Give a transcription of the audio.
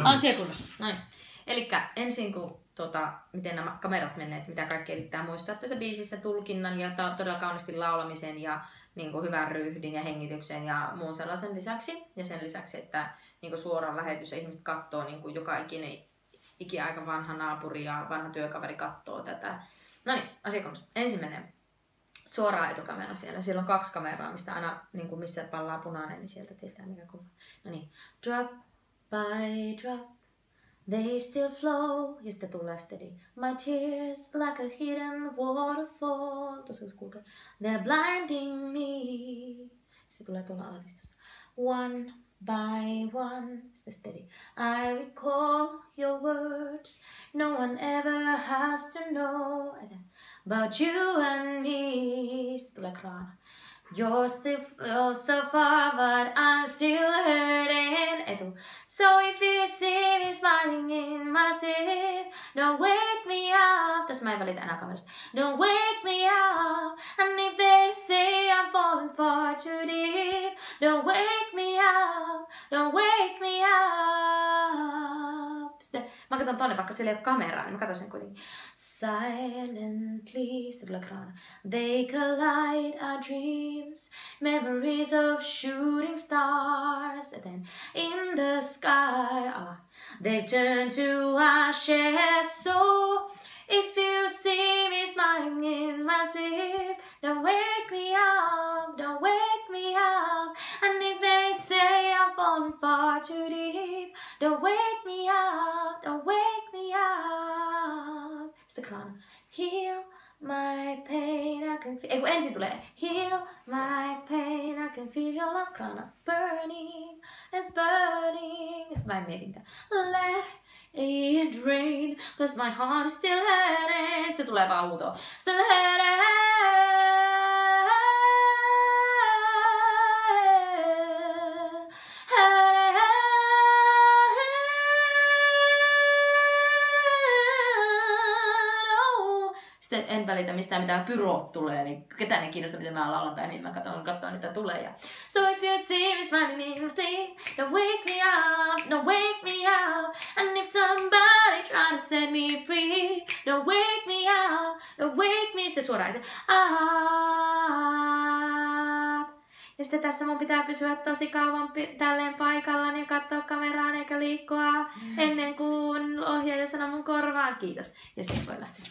Asiakunnassa. Noin. Elikkä ensin kun miten nämä kamerat menneet, mitä kaikkea pitää muistaa tässä biisissä, tulkinnan ja todella kauniisti laulamisen ja niin kuin hyvän ryhdin ja hengityksen ja muun sellaisen lisäksi. Ja sen lisäksi, että niin kuin suoraan lähetys ja ihmiset katsoo, niin kuin joka ikinen ikiaika vanha naapuri ja vanha työkaveri katsoo tätä. No niin, asiakunnassa. Ensimmäinen suoraan etukamera siellä. Siellä on 2 kameraa, mistä aina niin kuin missä pallaa punainen, niin sieltä tietää mikä kuva. No niin, drop by drop. They still flow, ja sitten tulee steady. My tears like a hidden waterfall. Tuossa kulkee. They're blinding me. Sitten tulee tuolla alalistossa. One by one, sitten steady. I recall your words. No one ever has to know about you and me. Sitten tulee kraana. You're so far, but I'm still hurting. Etu. So if you see me smiling in my sleep, don't wake me up. Tässä mä en välitä enää kamerasta. Don't wake me up. And if they say I'm falling far too deep, don't wake me up. Don't wake me up. Sitten mä katson tonne, vaikka siellä ei ole kameraa, niin mä katson sen kuitenkin. Silently, sitten tulee kraana. They collide our dreams, memories of shooting stars, and then in the sky, they turn to ashes. So if you see me smiling in my sleep, don't wake me up, don't wake me up. And if they say I'm falling far too deep, don't wake me up, don't wake me up. Sitten kraana. Heal my pain, I can feel. Eiku ensin tulee heal my pain, I can feel your love, kraana. Burning, it's burning. Sitten mä en mietin tää. Let it rain, cause my heart is still hurting. Sitten tulee vaan huutoa. Still hurting. Sitten en välitä mistään mitään pyrot tulee, niin ketään ei kiinnosta miten mä laulan tai mihin mä katson niitä tulee. Ja so if you see me smiling in my sleep, don't wake me up, don't wake me up. And if somebody try to set me free, don't wake me up, don't wake me. Sitten suoraan, että ja sitten tässä mun pitää pysyä tosi kauan tälleen paikallaan ja katsoa kameraan eikä liikkua ennen kuin ohjaaja sanoo mun korvaan kiitos. Ja sitten voi lähteä.